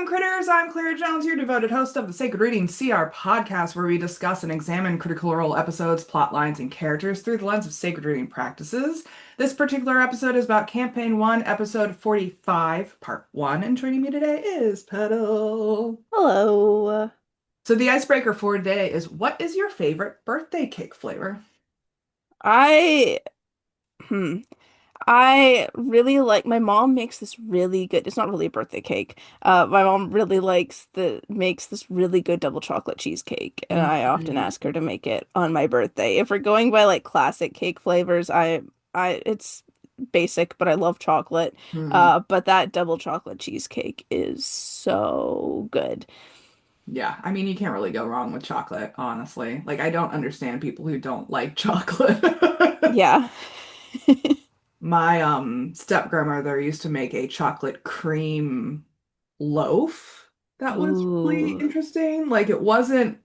Critters. I'm Claire Jones, your devoted host of the Sacred Reading CR podcast, where we discuss and examine Critical Role episodes, plot lines, and characters through the lens of sacred reading practices. This particular episode is about Campaign 1, Episode 45, Part 1, and joining me today is Petall. Hello. So the icebreaker for today is, what is your favorite birthday cake flavor? I hmm. I really like my mom makes this really good, it's not really a birthday cake. My mom really likes the makes this really good double chocolate cheesecake, and I often Mhm. ask her to make it on my birthday. If we're going by like classic cake flavors, I it's basic, but I love chocolate. Mhm. But that double chocolate cheesecake is so good. Yeah, I mean, you can't really go wrong with chocolate, honestly. Like, I don't understand people who don't like chocolate. Yeah. My step grandmother used to make a chocolate cream loaf that was really Ooh. interesting. Like it wasn't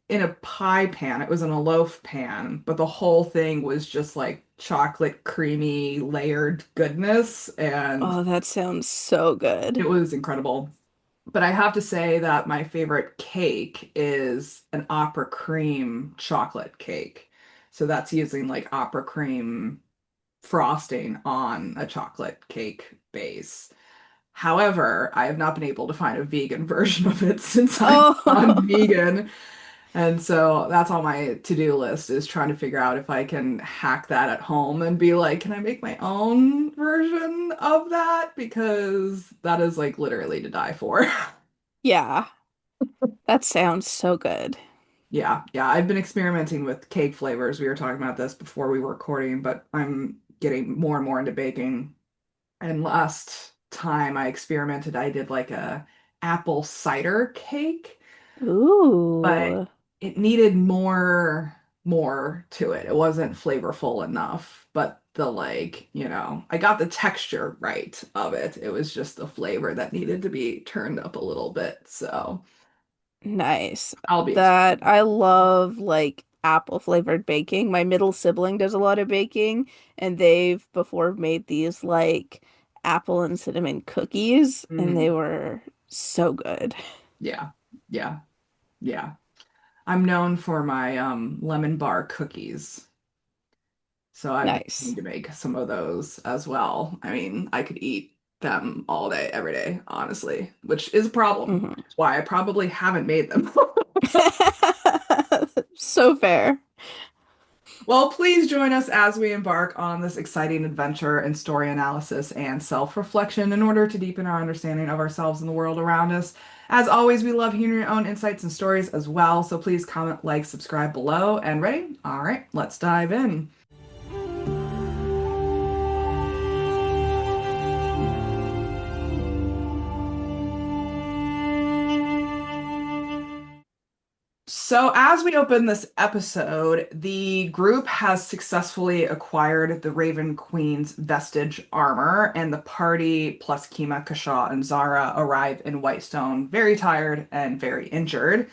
in a pie pan, it was in a loaf pan, but the whole thing was just like chocolate creamy layered goodness and Oh, that sounds so good. it was incredible. But I have to say that my favorite cake is an opera cream chocolate cake. So that's using like opera cream frosting on a chocolate cake base. However, I have not been able to find a vegan version of it since I've gone Oh. vegan. And so that's on my to-do list is trying to figure out if I can hack that at home and be like, can I make my own version of that? Because that is like literally to die for. Yeah, that sounds so good. Yeah, yeah. I've been experimenting with cake flavors. We were talking about this before we were recording, but I'm getting more and more into baking. And last time I experimented, I did like a apple cider cake, but Ooh. it needed more to it. It wasn't flavorful enough, but the like, I got the texture right of it. It was just the flavor that needed to be turned up a little bit. So Nice. I'll be That experimenting. I love like apple flavored baking. My middle sibling does a lot of baking, and they've before made these like apple and cinnamon cookies, and they Mm, were so good. yeah, yeah, yeah. I'm known for my lemon bar cookies. So I've been Nice. trying to make some of those as well. I mean, I could eat them all day, every day, honestly, which is a problem. Hmm. It's why I probably haven't made them. So fair. Well, please join us as we embark on this exciting adventure in story analysis and self-reflection in order to deepen our understanding of ourselves and the world around us. As always, we love hearing your own insights and stories as well. So please comment, like, subscribe below. And ready? All right, let's dive in. So, as we open this episode, the group has successfully acquired the Raven Queen's vestige armor, and the party, plus Kima, Kashaw, and Zara, arrive in Whitestone very tired and very injured.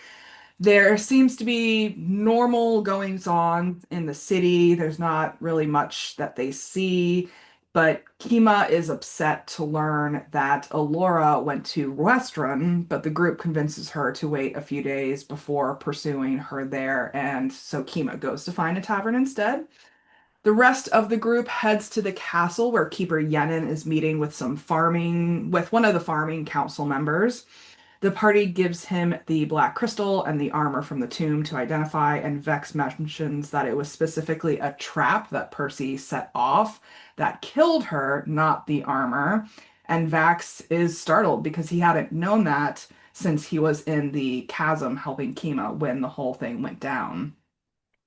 There seems to be normal goings on in the city. There's not really much that they see, but Kima is upset to learn that Alora went to Westron, but the group convinces her to wait a few days before pursuing her there, and so Kima goes to find a tavern instead. The rest of the group heads to the castle where Keeper Yenin is meeting with one of the farming council members. The party gives him the black crystal and the armor from the tomb to identify, and Vex mentions that it was specifically a trap that Percy set off that killed her, not the armor. And Vax is startled because he hadn't known that since he was in the chasm helping Kima when the whole thing went down.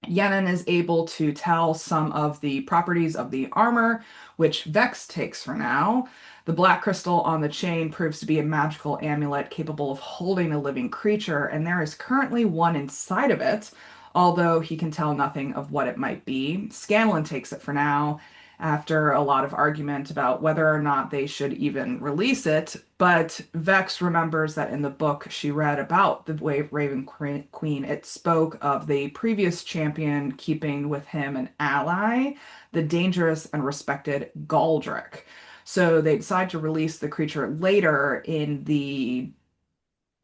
Yenin is able to tell some of the properties of the armor, which Vex takes for now. The black crystal on the chain proves to be a magical amulet capable of holding a living creature, and there is currently one inside of it, although he can tell nothing of what it might be. Scanlan takes it for now, after a lot of argument about whether or not they should even release it. But Vex remembers that in the book she read about the Raven Queen, it spoke of the previous champion keeping with him an ally, the dangerous and respected Galdric. So they decide to release the creature later in the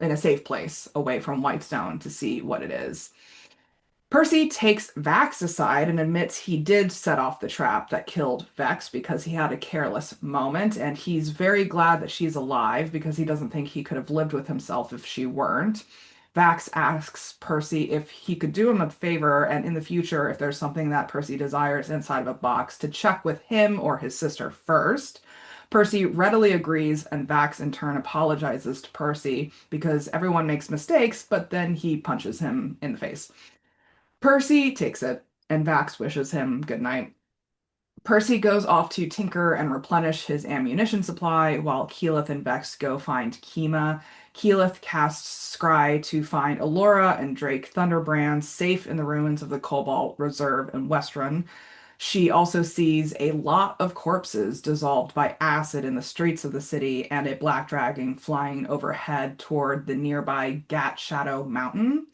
in a safe place away from Whitestone to see what it is. Percy takes Vax aside and admits he did set off the trap that killed Vex because he had a careless moment, and he's very glad that she's alive because he doesn't think he could have lived with himself if she weren't. Vax asks Percy if he could do him a favor, and in the future, if there's something that Percy desires inside of a box, to check with him or his sister first. Percy readily agrees, and Vax in turn apologizes to Percy because everyone makes mistakes, but then he punches him in the face. Percy takes it, and Vax wishes him good night. Percy goes off to tinker and replenish his ammunition supply while Keyleth and Vex go find Kima. Keyleth casts Scry to find Allura and Drake Thunderbrand safe in the ruins of the Cobalt Reserve in Westrun. She also sees a lot of corpses dissolved by acid in the streets of the city and a black dragon flying overhead toward the nearby Gat Shadow Mountain.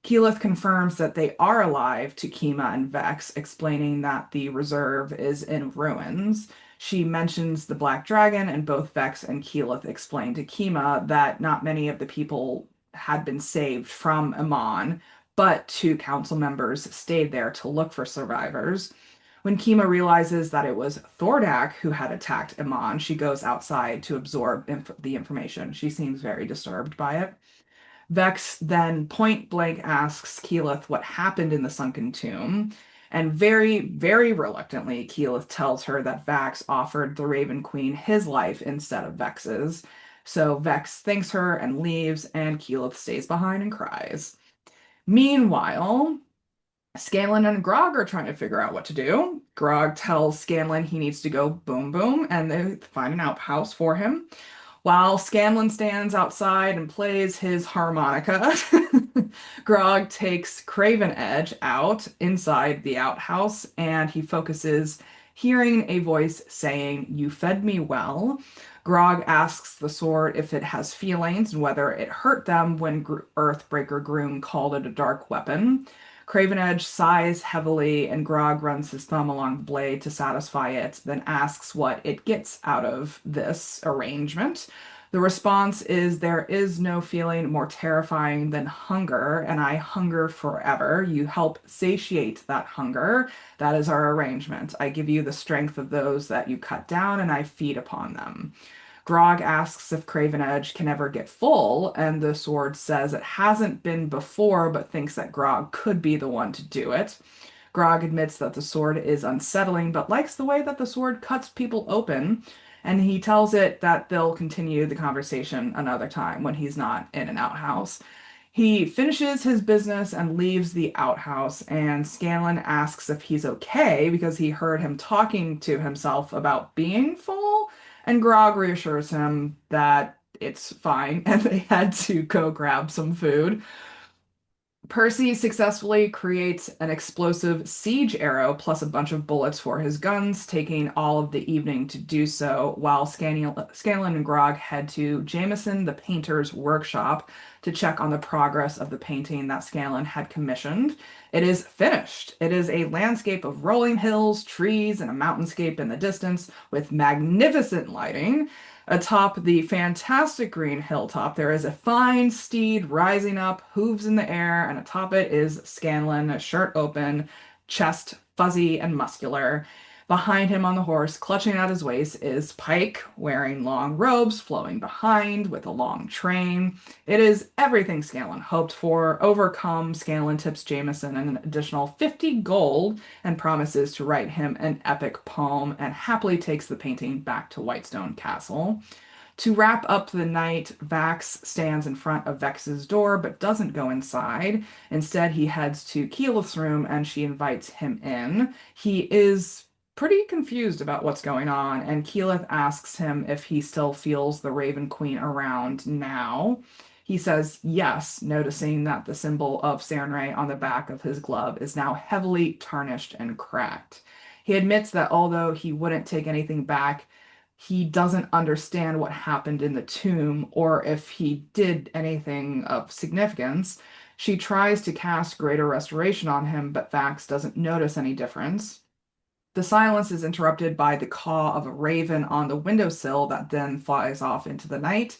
Keyleth confirms that they are alive to Kima and Vex, explaining that the reserve is in ruins. She mentions the Black Dragon, and both Vex and Keyleth explain to Kima that not many of the people had been saved from Amon, but two council members stayed there to look for survivors. When Kima realizes that it was Thordak who had attacked Amon, she goes outside to absorb the information. She seems very disturbed by it. Vex then point blank asks Keyleth what happened in the sunken tomb, and very, very reluctantly, Keyleth tells her that Vax offered the Raven Queen his life instead of Vex's. So Vex thanks her and leaves, and Keyleth stays behind and cries. Meanwhile, Scanlan and Grog are trying to figure out what to do. Grog tells Scanlan he needs to go boom boom, and they find an outhouse for him. While Scanlan stands outside and plays his harmonica, Grog takes Craven Edge out inside the outhouse and he focuses, hearing a voice saying, "You fed me well." Grog asks the sword if it has feelings and whether it hurt them when Earthbreaker Groom called it a dark weapon. Craven Edge sighs heavily and Grog runs his thumb along the blade to satisfy it, then asks what it gets out of this arrangement. The response is, "There is no feeling more terrifying than hunger, and I hunger forever. You help satiate that hunger. That is our arrangement. I give you the strength of those that you cut down, and I feed upon them." Grog asks if Craven Edge can ever get full, and the sword says it hasn't been before, but thinks that Grog could be the one to do it. Grog admits that the sword is unsettling, but likes the way that the sword cuts people open, and he tells it that they'll continue the conversation another time when he's not in an outhouse. He finishes his business and leaves the outhouse, and Scanlan asks if he's okay because he heard him talking to himself about being full, and Grog reassures him that it's fine and they had to go grab some food. Percy successfully creates an explosive siege arrow plus a bunch of bullets for his guns, taking all of the evening to do so, while Scanlan and Grog head to Jameson the painter's workshop to check on the progress of the painting that Scanlan had commissioned. It is finished. It is a landscape of rolling hills, trees, and a mountainscape in the distance with magnificent lighting. Atop the fantastic green hilltop, there is a fine steed rising up, hooves in the air, and atop it is Scanlan, shirt open, chest fuzzy and muscular. Behind him on the horse, clutching at his waist, is Pike, wearing long robes flowing behind with a long train. It is everything Scanlan hoped for. Overcome, Scanlan tips Jameson an additional 50 gold and promises to write him an epic poem and happily takes the painting back to Whitestone Castle. To wrap up the night, Vax stands in front of Vex's door but doesn't go inside. Instead, he heads to Keyleth's room and she invites him in. He is pretty confused about what's going on, and Keyleth asks him if he still feels the Raven Queen around now. He says yes, noticing that the symbol of Sarenrae on the back of his glove is now heavily tarnished and cracked. He admits that although he wouldn't take anything back, he doesn't understand what happened in the tomb or if he did anything of significance. She tries to cast Greater Restoration on him, but Vax doesn't notice any difference. The silence is interrupted by the caw of a raven on the windowsill that then flies off into the night.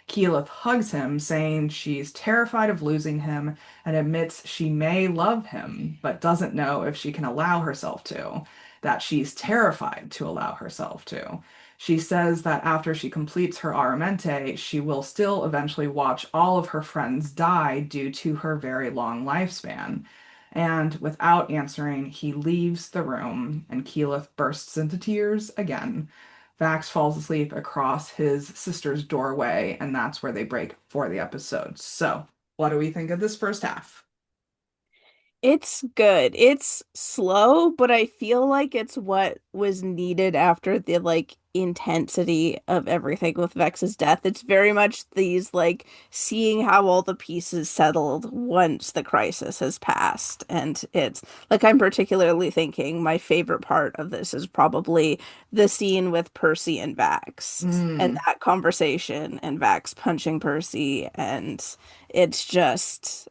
Keyleth hugs him, saying she's terrified of losing him and admits she may love him, but doesn't know if she can allow herself to, that she's terrified to allow herself to. She says that after she completes her aramente, she will still eventually watch all of her friends die due to her very long lifespan. And without answering, he leaves the room, and Keyleth bursts into tears again. Vax falls asleep across his sister's doorway, and that's where they break for the episode. So, what do we think of this first half? It's good. It's slow, but I feel like it's what was needed after the like intensity of everything with Vex's death. It's very much these like seeing how all the pieces settled once the crisis has passed. And it's like I'm particularly thinking my favorite part of this is probably the scene with Percy and Vax and Mm, that conversation and Vax punching Percy and it's just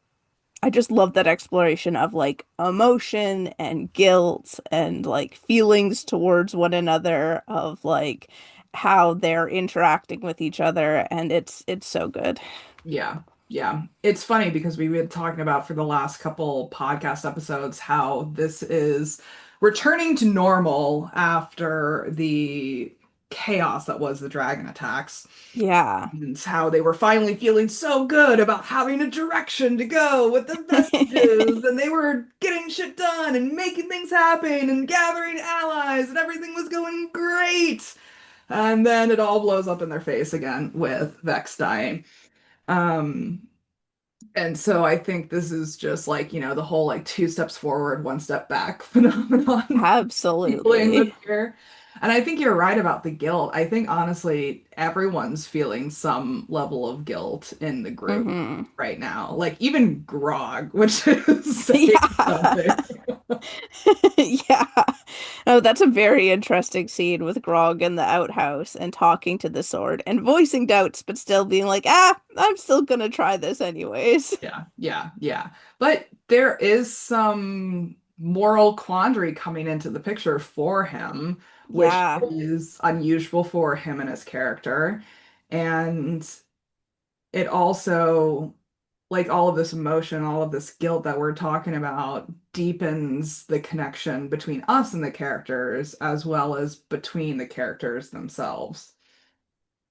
I just love that exploration of like emotion and guilt and like feelings towards one another of like how they're interacting with each other and it's so good. yeah, yeah. It's funny because we've been talking about for the last couple podcast episodes how this is returning to normal after the chaos that was the dragon attacks. Yeah. And how they were finally feeling so good about having a direction to go with the vestiges, and they were getting shit done and making things happen and gathering allies, and everything was going great. And then it all blows up in their face again with Vex dying. Um, and so I think this is just like, the whole like two steps forward, one step back phenomenon playing with Absolutely. here. And I think you're right about the guilt. I think honestly, everyone's feeling some level of guilt in the group Hmm. right now. Like even Grog, which is saying Yeah. something. Yeah. Oh, that's a very interesting scene with Grog in the outhouse and talking to the sword and voicing doubts, but still being like, I'm still gonna try this anyways. Yeah, yeah, yeah. But there is some moral quandary coming into the picture for him, which Yeah. is unusual for him and his character. And it also, like all of this emotion, all of this guilt that we're talking about, deepens the connection between us and the characters, as well as between the characters themselves.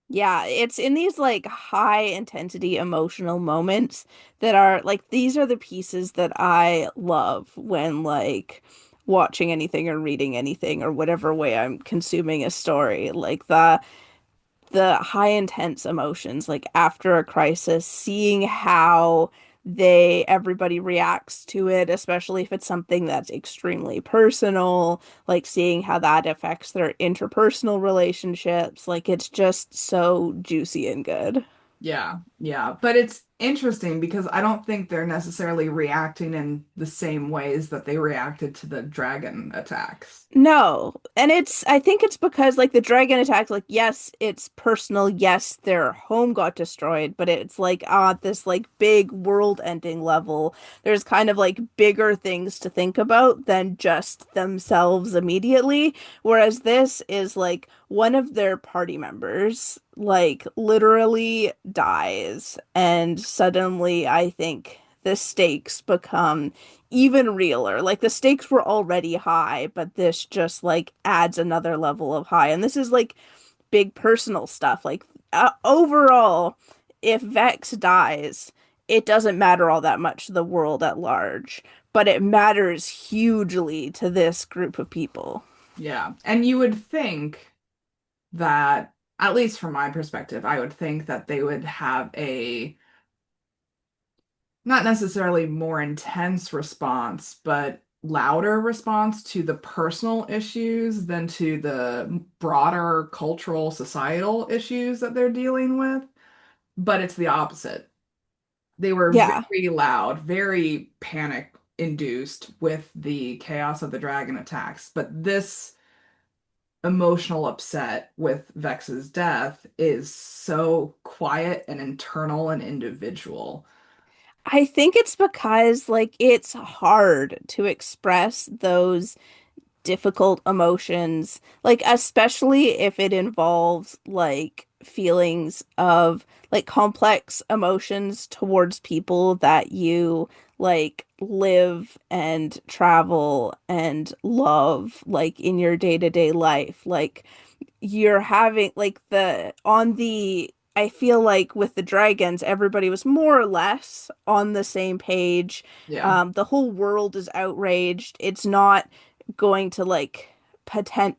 Yeah, it's in these like high intensity emotional moments that are like these are the pieces that I love when like watching anything or reading anything or whatever way I'm consuming a story. Like the high intense emotions like after a crisis, seeing how they everybody reacts to it, especially if it's something that's extremely personal, like seeing how that affects their interpersonal relationships, like it's just so juicy and good. Yeah, yeah. But it's interesting because I don't think they're necessarily reacting in the same ways that they reacted to the dragon attacks. No, and I think it's because like the dragon attacks, like yes, it's personal, yes, their home got destroyed, but it's like this like big world-ending level. There's kind of like bigger things to think about than just themselves immediately. Whereas this is like one of their party members like literally dies, and suddenly I think the stakes become even realer. Like the stakes were already high, but this just like adds another level of high. And this is like big personal stuff. Like overall, if Vex dies, it doesn't matter all that much to the world at large, but it matters hugely to this group of people. Yeah. And you would think that, at least from my perspective, I would think that they would have a not necessarily more intense response, but louder response to the personal issues than to the broader cultural societal issues that they're dealing with. But it's the opposite. They were Yeah. very loud, very panic induced with the chaos of the dragon attacks. But this emotional upset with Vex's death is so quiet and internal and individual. I think it's because like it's hard to express those difficult emotions, like especially if it involves like feelings of like complex emotions towards people that you like live and travel and love like in your day-to-day life. Like you're having like the on the I feel like with the dragons, everybody was more or less on the same page. Yeah. The whole world is outraged. It's not going to like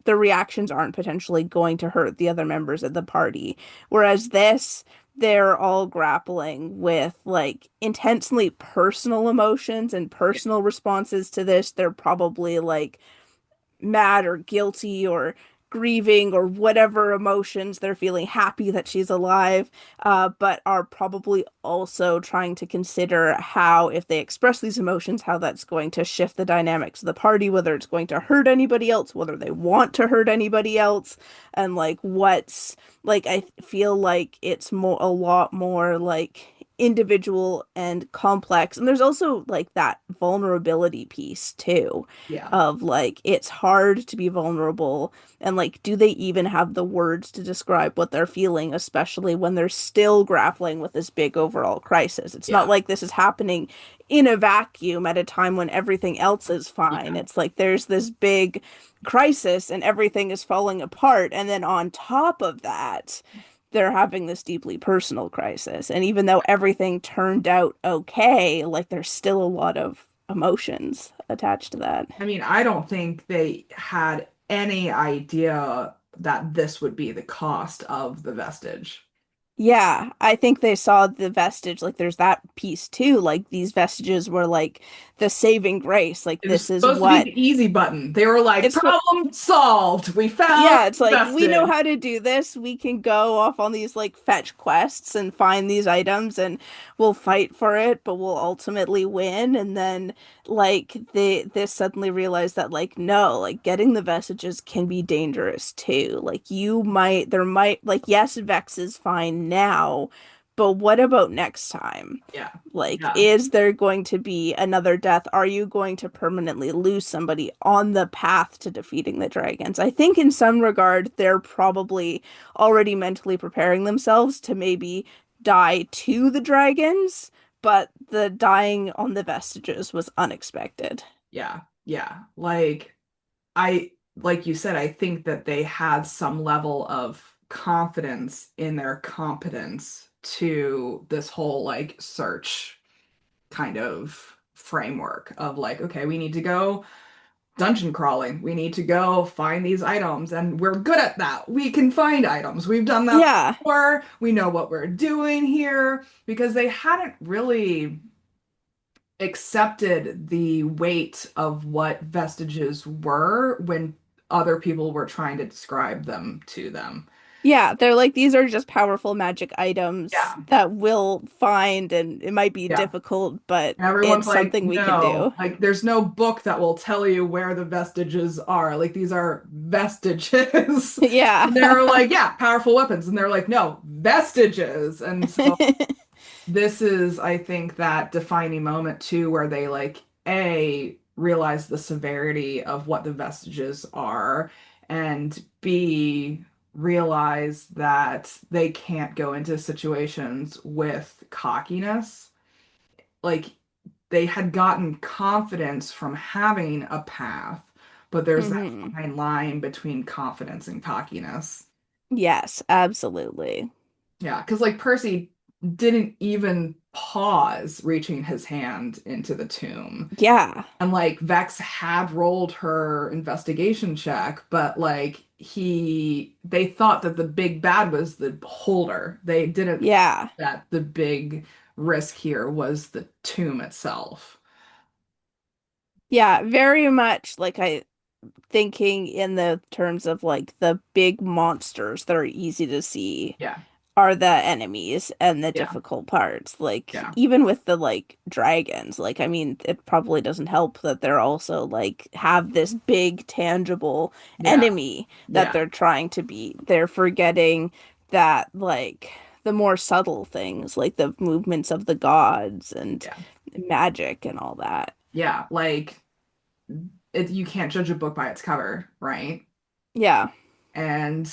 the reactions aren't potentially going to hurt the other members of the party. Whereas this, they're all grappling with like intensely personal emotions and Yeah. personal responses to this. They're probably like mad or guilty or grieving or whatever emotions they're feeling, happy that she's alive, but are probably also trying to consider how, if they express these emotions, how that's going to shift the dynamics of the party, whether it's going to hurt anybody else, whether they want to hurt anybody else, and like what's like, I feel like it's more a lot more like individual and complex. And there's also like that vulnerability piece too Yeah. of like it's hard to be vulnerable and like do they even have the words to describe what they're feeling, especially when they're still grappling with this big overall crisis. It's not Yeah. like this is happening in a vacuum at a time when everything else is fine. Yeah. It's like there's this big crisis and everything is falling apart, and then on top of that they're having this deeply personal crisis. And even though everything turned out okay, like there's still a lot of emotions attached to that. I mean, I don't think they had any idea that this would be the cost of the vestige. Yeah, I think they saw the vestige, like there's that piece too. Like these vestiges were like the saving grace. Like It was this is supposed to be what the easy button. They were like, it's problem solved. We found yeah, it's the like we know vestige. how to do this. We can go off on these like fetch quests and find these items and we'll fight for it, but we'll ultimately win. And then like they suddenly realize that like no, like getting the vestiges can be dangerous too. Like you might there might like yes, Vex is fine now, but what about next time? Yeah. Like, Yeah. is there going to be another death? Are you going to permanently lose somebody on the path to defeating the dragons? I think in some regard, they're probably already mentally preparing themselves to maybe die to the dragons, but the dying on the vestiges was unexpected. Yeah. Yeah. Like you said, I think that they had some level of confidence in their competence to this whole like search kind of framework of like, okay, we need to go dungeon crawling. We need to go find these items, and we're good at that. We can find items. We've done that Yeah, before. We know what we're doing here because they hadn't really accepted the weight of what vestiges were when other people were trying to describe them to them. yeah, they're like these are just powerful magic items Yeah, that we'll find, and it might be yeah. difficult, but Everyone's it's like, something we can no, do. like there's no book that will tell you where the vestiges are. Like these are vestiges. Yeah. And they're like, yeah, powerful weapons. And they're like, no, vestiges. And so this is, I think, that defining moment too, where they like A, realize the severity of what the vestiges are, and B, realize that they can't go into situations with cockiness. Like they had gotten confidence from having a path, but there's that hmm fine line between confidence and cockiness. Yes, absolutely. Yeah, because like Percy didn't even pause reaching his hand into the tomb. Yeah. And like Vex had rolled her investigation check, but like they thought that the big bad was the holder. They didn't think Yeah. that the big risk here was the tomb itself. Yeah, very much like I thinking in the terms of like the big monsters that are easy to see Yeah, are the enemies and the yeah, difficult parts. Like yeah, even with the like dragons, like I mean, it probably doesn't help that they're also like have this big tangible yeah, enemy that yeah, they're trying to beat. They're forgetting that like the more subtle things, like the movements of the gods and yeah, magic and all that. yeah. Like you can't judge a book by its cover, right? Yeah. And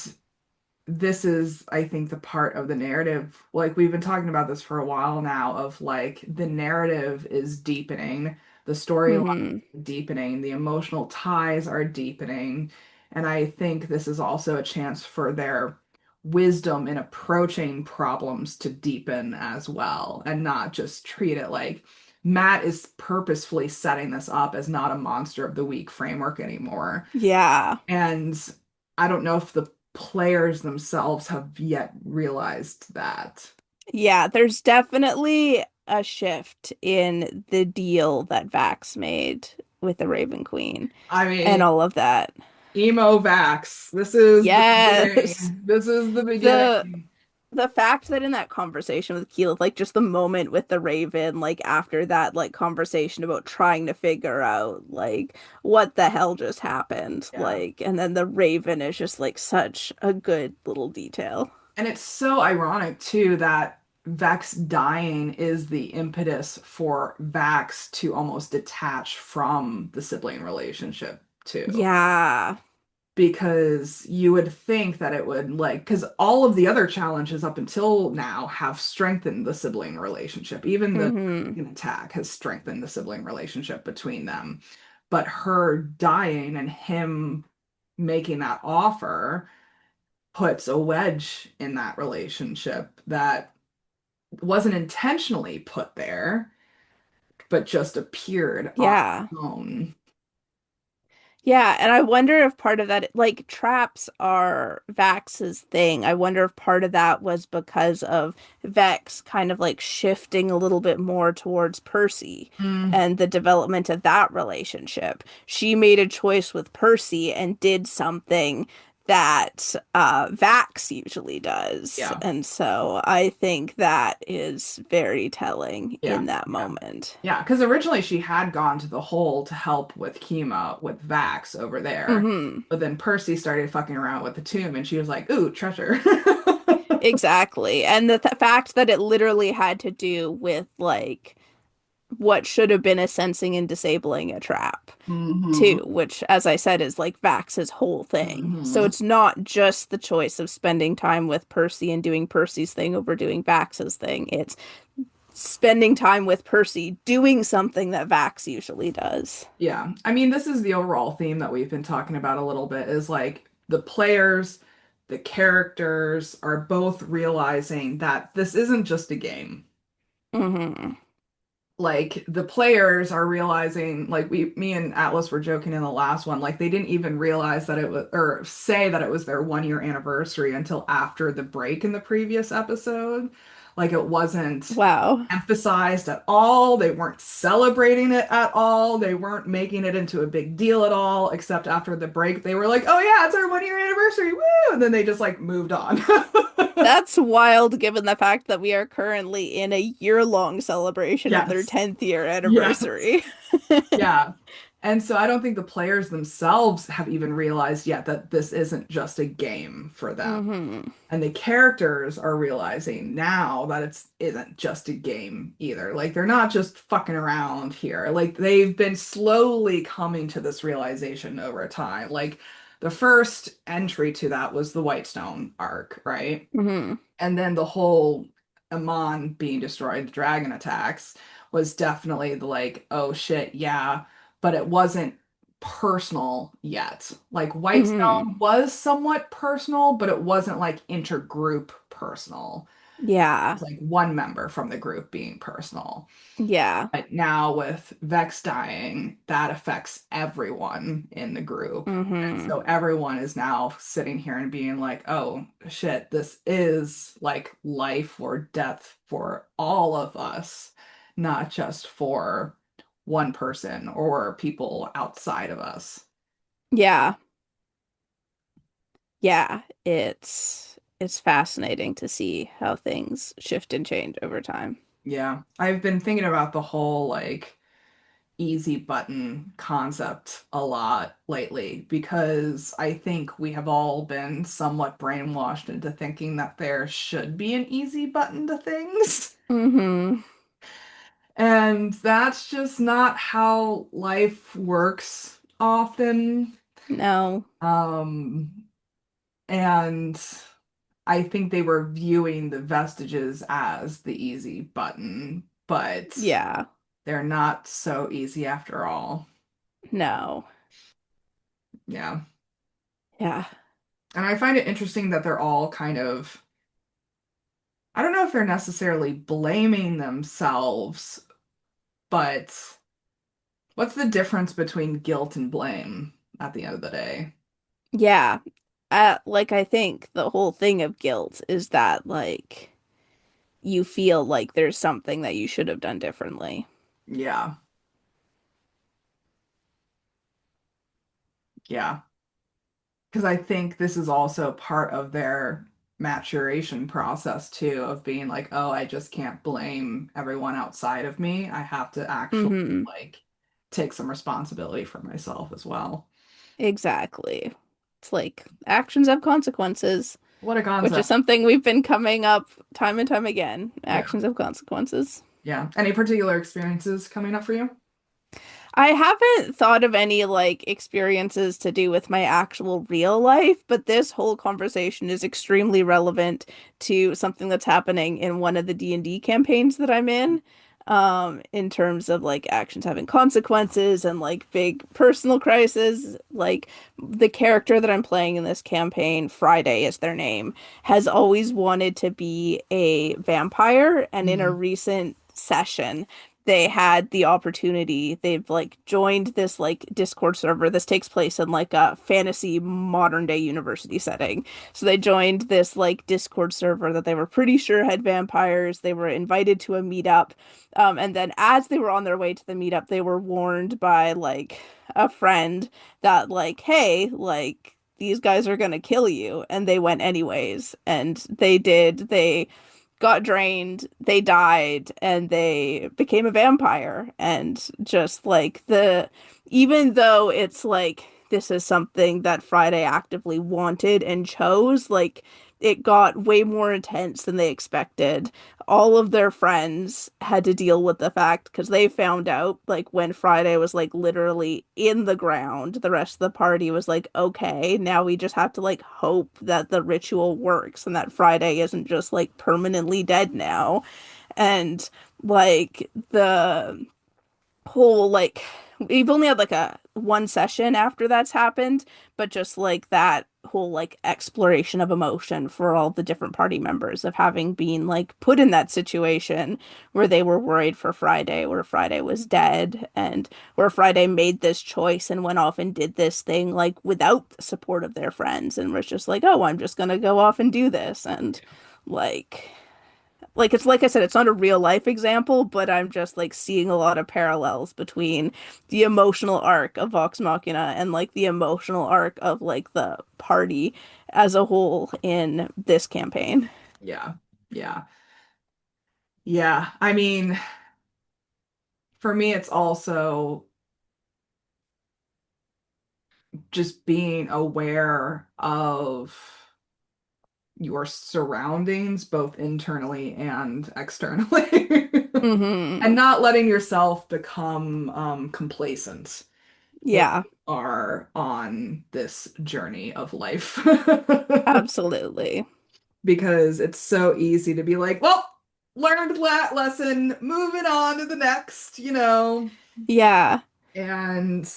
this is, I think, the part of the narrative, like we've been talking about this for a while now, of like the narrative is deepening, the storyline Hmm. is deepening, the emotional ties are deepening. And I think this is also a chance for their wisdom in approaching problems to deepen as well, and not just treat it like Matt is purposefully setting this up as not a monster of the week framework anymore. Yeah. And I don't know if the players themselves have yet realized that. Yeah, there's definitely a shift in the deal that Vax made with the Raven Queen I and mean, all of that. emo Vax, this is the Yes. beginning. This is the The beginning. the fact that in that conversation with Keyleth, like just the moment with the Raven, like after that like conversation about trying to figure out like what the hell just happened, Yeah. like, and then the Raven is just like such a good little detail. And it's so ironic too that Vex dying is the impetus for Vax to almost detach from the sibling relationship too. Yeah. Because you would think that it would like because all of the other challenges up until now have strengthened the sibling relationship. Even the Hmm. dragon attack has strengthened the sibling relationship between them. But her dying and him making that offer puts a wedge in that relationship that wasn't intentionally put there, but just appeared on Yeah. its own. Yeah, and I wonder if part of that, like traps are Vax's thing. I wonder if part of that was because of Vex kind of like shifting a little bit more towards Percy Mm, and the development of that relationship. She made a choice with Percy and did something that Vax usually does. yeah. And so I think that is very telling Yeah. in that Yeah. moment. Yeah, because originally she had gone to the hole to help with Kima with Vax over there. Hmm. But then Percy started fucking around with the tomb and she was like, ooh, treasure. Exactly. And the th fact that it literally had to do with like what should have been a sensing and disabling a trap too, Hmm. which as I said is like Vax's whole thing. So Hmm. it's not just the choice of spending time with Percy and doing Percy's thing over doing Vax's thing. It's spending time with Percy doing something that Vax usually does. Yeah. I mean, this is the overall theme that we've been talking about a little bit is like the players, the characters are both realizing that this isn't just a game. Hmm. Like the players are realizing like me and Atlas were joking in the last one like they didn't even realize that it was or say that it was their 1 year anniversary until after the break in the previous episode. Like it wasn't Wow. emphasized at all, they weren't celebrating it at all, they weren't making it into a big deal at all, except after the break they were like, oh yeah, it's our 1 year anniversary, woo, and then they just like moved on. That's wild given the fact that we are currently in a year-long celebration of their Yes, 10th year yes. anniversary. Yeah. And so I don't think the players themselves have even realized yet that this isn't just a game for them. Hmm. And the characters are realizing now that it's isn't just a game either. Like they're not just fucking around here. Like they've been slowly coming to this realization over time. Like the first entry to that was the Whitestone arc, right? Hmm. And then the whole Amon being destroyed, the dragon attacks, was definitely the like, oh shit, yeah, but it wasn't personal yet. Like Hmm. Whitestone was somewhat personal, but it wasn't like intergroup personal. Yeah. It's like one member from the group being personal. Yeah. But now with Vex dying, that affects everyone in the group. And Hmm. so everyone is now sitting here and being like, oh shit, this is like life or death for all of us, not just for one person or people outside of us. Yeah. Yeah. It's fascinating to see how things shift and change over time. Yeah. I've been thinking about the whole like easy button concept a lot lately because I think we have all been somewhat brainwashed into thinking that there should be an easy button to things. Hmm. And that's just not how life works often. No. Um, and I think they were viewing the vestiges as the easy button, but Yeah. they're not so easy after all. No. Yeah. Yeah. And I find it interesting that they're all kind of, I don't know if they're necessarily blaming themselves, but what's the difference between guilt and blame at the end of the day? Yeah. Like I think the whole thing of guilt is that like you feel like there's something that you should have done differently. Yeah. Yeah. Because I think this is also part of their maturation process too, of being like, oh, I just can't blame everyone outside of me. I have to actually Hmm. like take some responsibility for myself as well. Exactly. It's like actions have consequences, What a which is concept. something we've been coming up time and time again. Yeah. Actions have consequences. Yeah. Any particular experiences coming up for you? I haven't thought of any like experiences to do with my actual real life, but this whole conversation is extremely relevant to something that's happening in one of the D&D campaigns that I'm in terms of like actions having consequences and like big personal crises. Like the character that I'm playing in this campaign, Friday is their name, has always wanted to be a vampire, and in a Mhm. recent session they had the opportunity. They've like joined this like Discord server. This takes place in like a fantasy modern day university setting. So they joined this like Discord server that they were pretty sure had vampires. They were invited to a meetup. And then as they were on their way to the meetup, they were warned by like a friend that like, hey, like these guys are gonna kill you. And they went anyways. And they did. They got drained, they died, and they became a vampire. And just like even though it's like this is something that Friday actively wanted and chose, like it got way more intense than they expected. All of their friends had to deal with the fact because they found out like when Friday was like literally in the ground, the rest of the party was like, okay, now we just have to like hope that the ritual works and that Friday isn't just like permanently dead now. And like the whole like we've only had like a one session after that's happened, but just like that whole like exploration of emotion for all the different party members of having been like put in that situation where they were worried for Friday, where Friday was dead, and where Friday made this choice and went off and did this thing like without the support of their friends and was just like, oh, I'm just gonna go off and do this. And like it's like I said, it's not a real life example, but I'm just like seeing a lot of parallels between the emotional arc of Vox Machina and like the emotional arc of like the party as a whole in this campaign. Yeah. Yeah. Yeah. I mean, for me, it's also just being aware of your surroundings, both internally and externally, and Hmm. not letting yourself become complacent when Yeah, you are on this journey of life. absolutely. Because it's so easy to be like, well, learned that lesson, moving on to the next, Yeah. and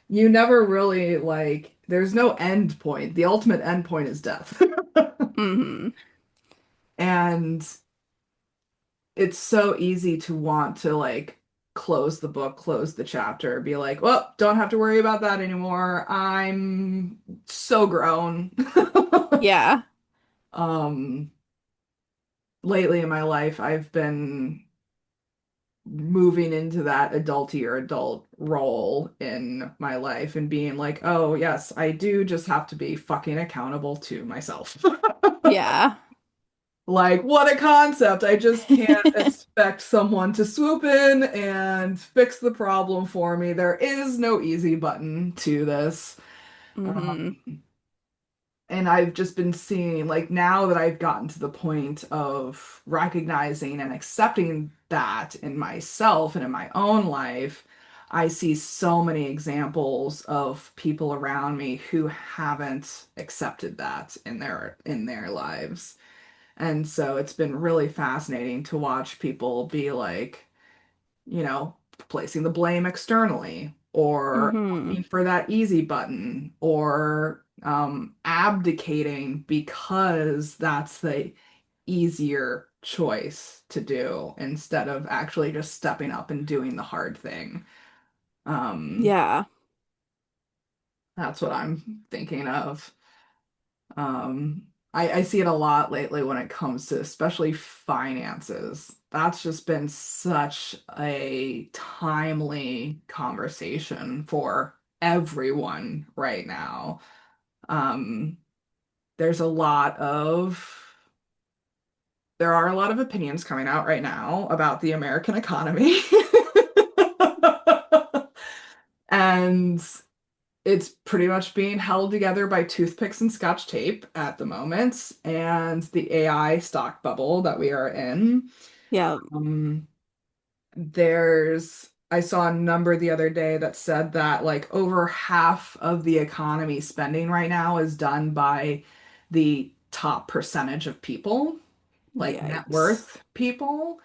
you never really like, there's no end point. The ultimate end point is death. Hmm. And it's so easy to want to like close the book, close the chapter, be like, well, don't have to worry about that anymore. I'm so grown. Yeah. Um, lately in my life, I've been moving into that adultier adult role in my life and being like, oh, yes, I do just have to be fucking accountable to myself. Yeah. Like, what a concept. I just can't expect someone to swoop in and fix the problem for me. There is no easy button to this. Hmm. And I've just been seeing, like, now that I've gotten to the point of recognizing and accepting that in myself and in my own life, I see so many examples of people around me who haven't accepted that in their lives. And so it's been really fascinating to watch people be like, you know, placing the blame externally or Hmm. looking for that easy button or abdicating because that's the easier choice to do instead of actually just stepping up and doing the hard thing. Um, Yeah. that's what I'm thinking of. I see it a lot lately when it comes to especially finances. That's just been such a timely conversation for everyone right now. Um, there's a lot of there are a lot of opinions coming out right now about the American economy. And it's pretty much being held together by toothpicks and scotch tape at the moment, and the AI stock bubble that we are in. Yeah. Um, I saw a number the other day that said that like over half of the economy spending right now is done by the top percentage of people, like net Yikes. worth people.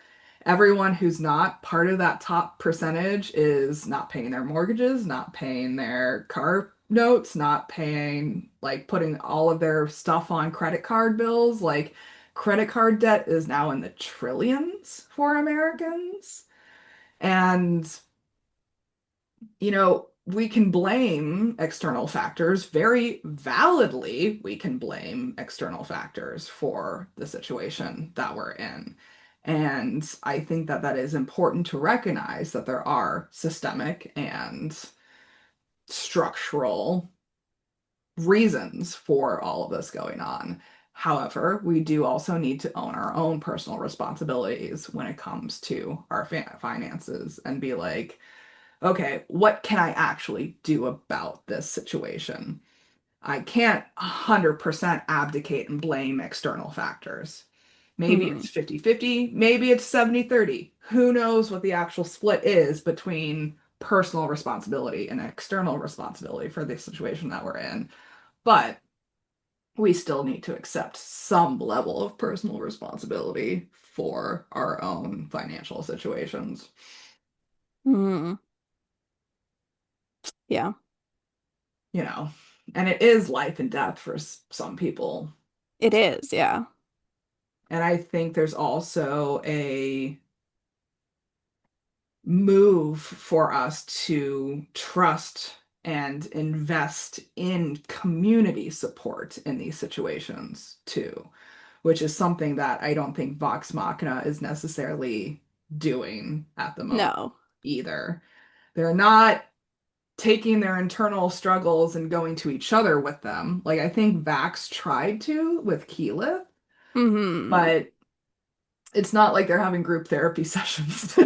Everyone who's not part of that top percentage is not paying their mortgages, not paying their car notes, not paying, like putting all of their stuff on credit card bills. Like credit card debt is now in the trillions for Americans. And we can blame external factors. Very validly, we can blame external factors for the situation that we're in. And I think that that is important to recognize that there are systemic and structural reasons for all of this going on. However, we do also need to own our own personal responsibilities when it comes to our finances and be like, okay, what can I actually do about this situation? I can't 100% abdicate and blame external factors. Maybe Hmm. it's 50-50, maybe it's 70-30. Who knows what the actual split is between personal responsibility and external responsibility for the situation that we're in. But we still need to accept some level of personal responsibility for our own financial situations. Hmm. Yeah. you know, and it is life and death for some people. It is. Yeah. And I think there's also a move for us to trust and invest in community support in these situations too, which is something that I don't think Vox Machina is necessarily doing at the moment No. either. They're not taking their internal struggles and going to each other with them. Like I think Vax tried to with Keyleth, Hmm. but it's not like they're having group therapy sessions.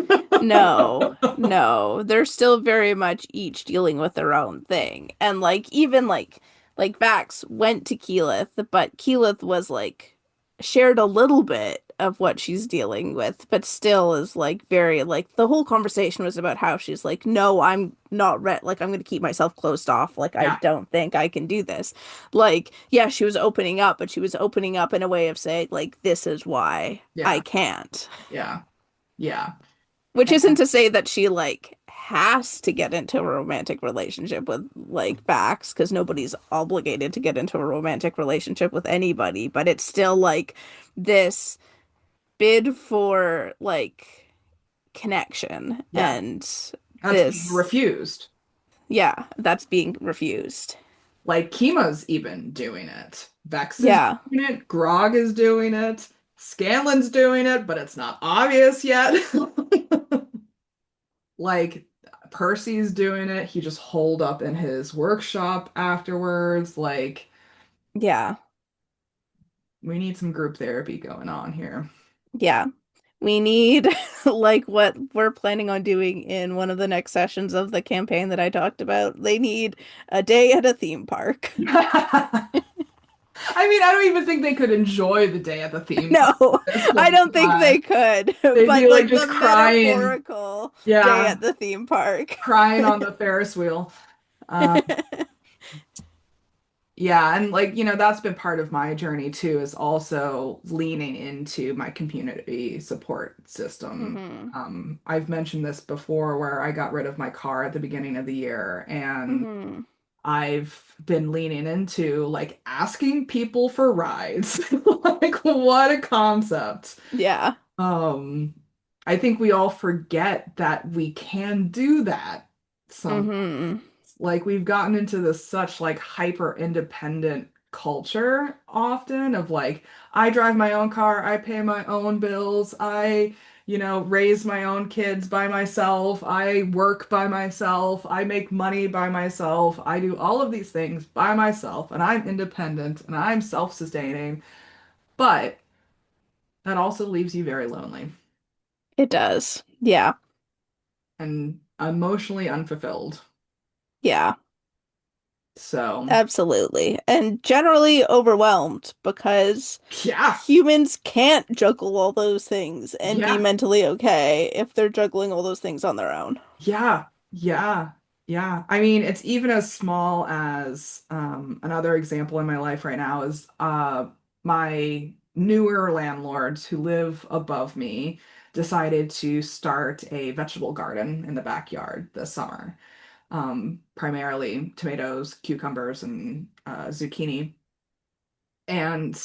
No, no. They're still very much each dealing with their own thing. And like even like Vax went to Keyleth, but Keyleth was like shared a little bit of what she's dealing with, but still is like very like the whole conversation was about how she's like, no, I'm not like I'm gonna keep myself closed off. Like I Yeah, don't think I can do this. Like, yeah, she was opening up, but she was opening up in a way of saying, like, this is why I yeah, can't. yeah, yeah. Which isn't And to say that she like has to get into a romantic relationship with like Vax, because nobody's obligated to get into a romantic relationship with anybody, but it's still like this bid for like connection yeah, and that's being this, refused. yeah, that's being refused. Like Kima's even doing it. Vex is Yeah, doing it. Grog is doing it. Scanlan's doing it, but it's not obvious yet. Like Percy's doing it. He just holed up in his workshop afterwards. Like yeah, we need some group therapy going on here. yeah. We need like what we're planning on doing in one of the next sessions of the campaign that I talked about. They need a day at a theme park. I mean, I don't even think they could enjoy the day at the theme park No, at this I point don't in think they time. could, They'd be but like like just the crying. metaphorical day Yeah, at the theme park. crying on the Ferris wheel. Um, yeah, and like, that's been part of my journey too, is also leaning into my community support system. Hmm. I've mentioned this before where I got rid of my car at the beginning of the year, and Hmm. I've been leaning into like asking people for rides. Like, what a concept. Yeah. Um, I think we all forget that we can do that sometimes. Hmm. Like we've gotten into this such like hyper independent culture often of like I drive my own car, I pay my own bills, I raise my own kids by myself, I work by myself, I make money by myself, I do all of these things by myself, and I'm independent and I'm self-sustaining, but that also leaves you very lonely It does. Yeah. and emotionally unfulfilled. Yeah. So, Absolutely. And generally overwhelmed because yeah, humans can't juggle all those things and be yeah. mentally okay if they're juggling all those things on their own. Yeah, yeah, yeah. I mean, it's even as small as another example in my life right now is my newer landlords who live above me decided to start a vegetable garden in the backyard this summer. Primarily tomatoes, cucumbers, and zucchini. And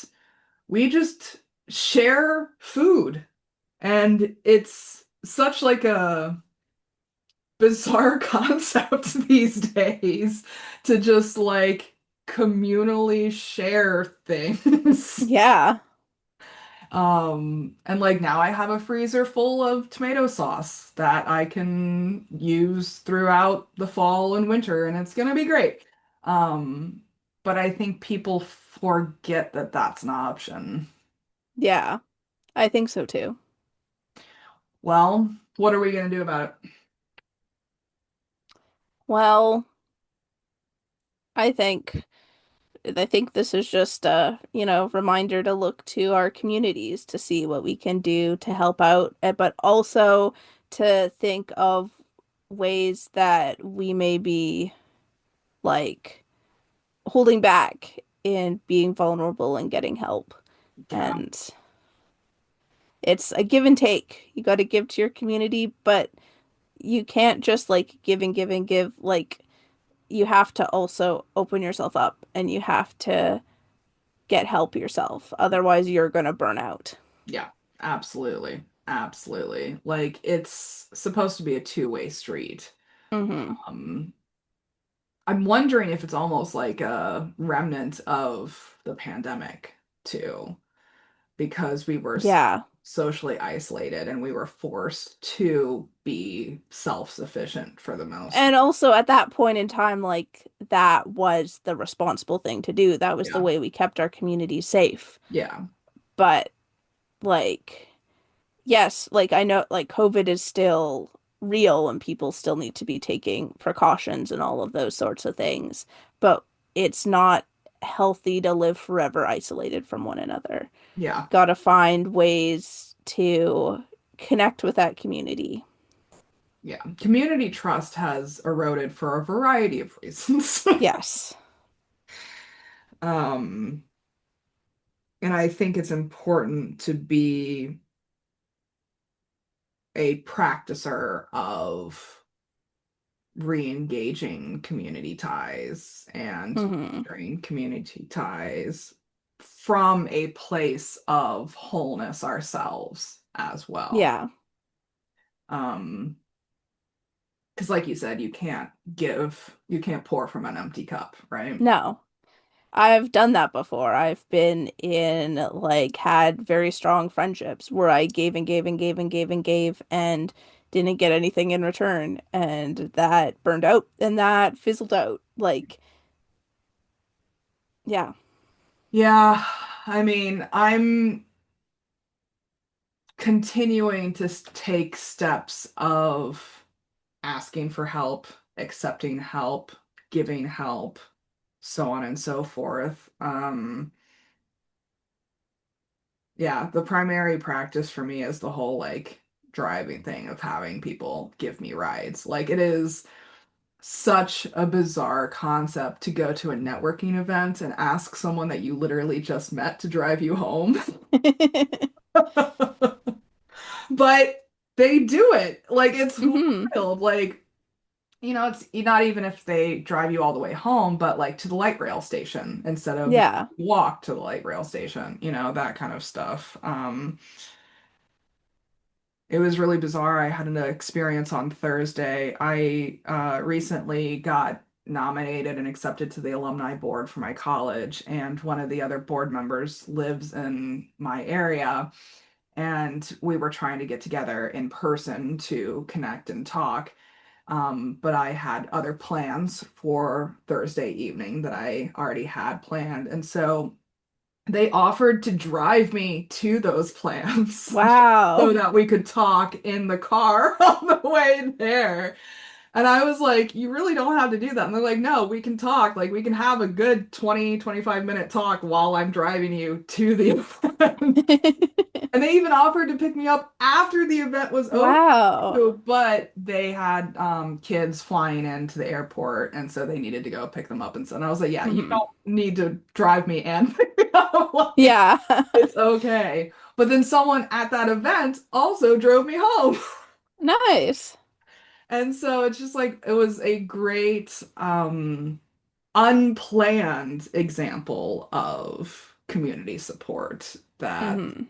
we just share food. And it's such like a bizarre concept these days to just like communally share things. Yeah. And like now I have a freezer full of tomato sauce that I can use throughout the fall and winter, and it's gonna be great. Um, but I think people forget that that's an option. Yeah. I think so too. Well, what are we gonna do about it? Well, I think I think this is just a, reminder to look to our communities to see what we can do to help out, but also to think of ways that we may be like holding back in being vulnerable and getting help. Yeah, And it's a give and take. You got to give to your community, but you can't just like give and give and give. Like, you have to also open yourself up and you have to get help yourself. Otherwise, you're gonna burn out. yeah, absolutely. Absolutely. Like it's supposed to be a two-way street. Hmm. Um, I'm wondering if it's almost like a remnant of the pandemic too, because we were Yeah. socially isolated and we were forced to be self-sufficient for the most. And also at that point in time, like that was the responsible thing to do. That was the Yeah. way we kept our community safe. Yeah. But like, yes, like I know like COVID is still real and people still need to be taking precautions and all of those sorts of things. But it's not healthy to live forever isolated from one another. Yeah. Gotta find ways to connect with that community. Yeah. Community trust has eroded for a variety of reasons. Yes. Um, and I think it's important to be a practicer of re-engaging community ties and Hmm. nurturing community ties from a place of wholeness ourselves as well. Yeah. Um, because like you said, you can't pour from an empty cup, right? No. I've done that before. I've been in like had very strong friendships where I gave and gave and gave and gave and gave and didn't get anything in return and that burned out and that fizzled out. Like, yeah. Yeah, I mean, I'm continuing to take steps of asking for help, accepting help, giving help, so on and so forth. yeah, the primary practice for me is the whole like driving thing of having people give me rides. Like it is such a bizarre concept to go to a networking event and ask someone that you literally just met to drive you home. But they do it. Like it's hmm wild. Like, it's not even if they drive you all the way home, but like to the light rail station instead of Yeah. walk to the light rail station, that kind of stuff. It was really bizarre. I had an experience on Thursday. I recently got nominated and accepted to the alumni board for my college, and one of the other board members lives in my area. And we were trying to get together in person to connect and talk. But I had other plans for Thursday evening that I already had planned. And so they offered to drive me to those plans so Wow. that we could talk in the car on the way there. And I was like, you really don't have to do that. And they're like, no, we can talk. Like, we can have a good 20-25 minute talk while I'm driving you to the event. And they even offered to pick me up after the event was over. Wow. But they had kids flying into the airport, and so they needed to go pick them up. And I was like, yeah, you hmm don't need to drive me and pick me up. Like, Yeah. it's okay. But then someone at that event also drove me home. Nice. And so it's just like it was a great unplanned example of community support that hmm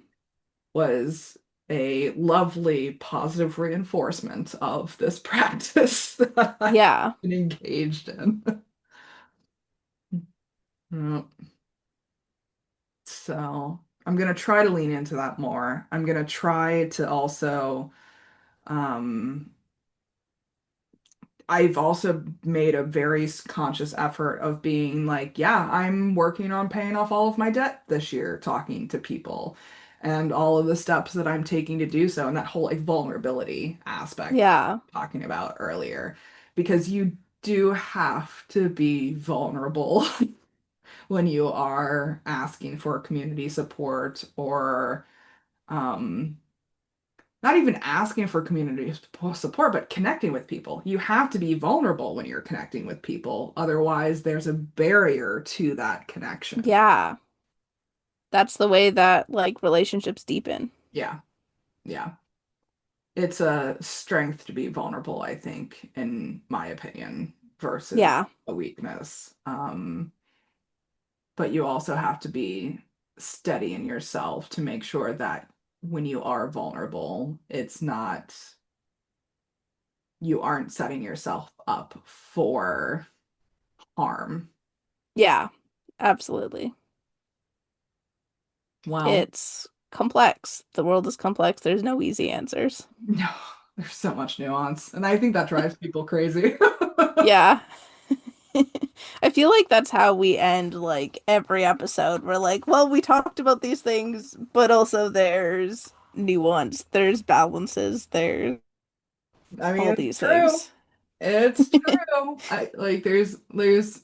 was a lovely positive reinforcement of this practice that I've Yeah. been engaged in. Mm, So I'm gonna try to lean into that more. I'm gonna try to also um I've also made a very conscious effort of being like, yeah, I'm working on paying off all of my debt this year, talking to people and all of the steps that I'm taking to do so, and that whole like vulnerability aspect Yeah. talking about earlier, because you do have to be vulnerable when you are asking for community support or um not even asking for community support, but connecting with people. You have to be vulnerable when you're connecting with people. Otherwise, there's a barrier to that connection. Yeah. That's the way that like relationships deepen. Yeah, yeah. It's a strength to be vulnerable, I think, in my opinion, versus Yeah. a weakness. But you also have to be steady in yourself to make sure that when you are vulnerable, it's not, you aren't setting yourself up for harm. Yeah. Absolutely. Well, It's complex. The world is complex. There's no easy answers. no, there's so much nuance, and I think that drives people crazy. Yeah. I feel like that's how we end like every episode. We're like, well, we talked about these things, but also there's nuance, there's balances, there's I mean, all it's these true. things. It's true. I like there's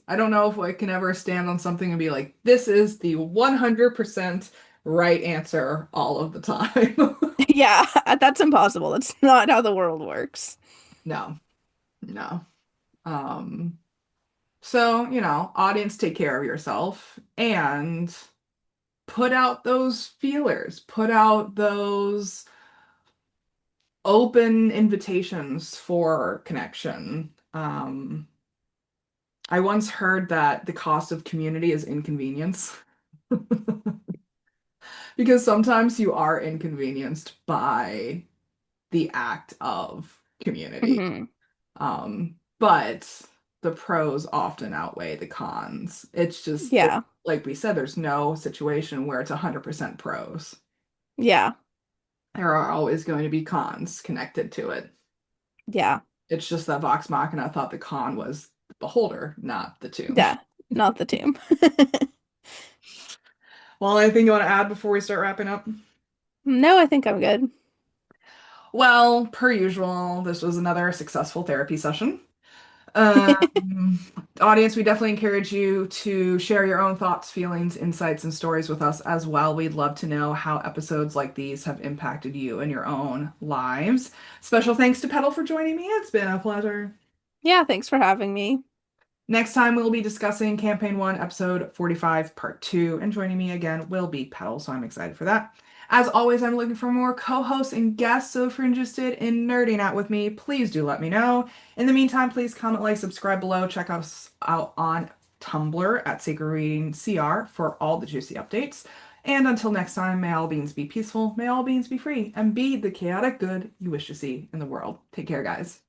I don't know if I can ever stand on something and be like, this is the 100% right answer all of the time. Yeah, that's impossible. That's not how the world works. No, no. Um, so, audience, take care of yourself and put out those feelers, put out those open invitations for connection. I once heard that the cost of community is inconvenience because sometimes you are inconvenienced by the act of community. hmm But the pros often outweigh the cons. It's just Yeah. like we said, there's no situation where it's 100% pros. Yeah. There are always going to be cons connected to it. Yeah. It's just that Vox Machina thought the con was the beholder, not the tomb. Yeah. Not the tomb. Well, anything you want to add before we start wrapping up? No, I think I'm good. Well, per usual, this was another successful therapy session. Um, Audience, we definitely encourage you to share your own thoughts, feelings, insights, and stories with us as well. We'd love to know how episodes like these have impacted you in your own lives. Special thanks to Petal for joining me. It's been a pleasure. Yeah, thanks for having me. Next time, we'll be discussing Campaign 1, Episode 45, Part 2, and joining me again will be Petal, so I'm excited for that. As always, I'm looking for more co-hosts and guests, so if you're interested in nerding out with me, please do let me know. In the meantime, please comment, like, subscribe below. Check us out on Tumblr at Sacred Reading CR for all the juicy updates. And until next time, may all beings be peaceful, may all beings be free, and be the chaotic good you wish to see in the world. Take care, guys.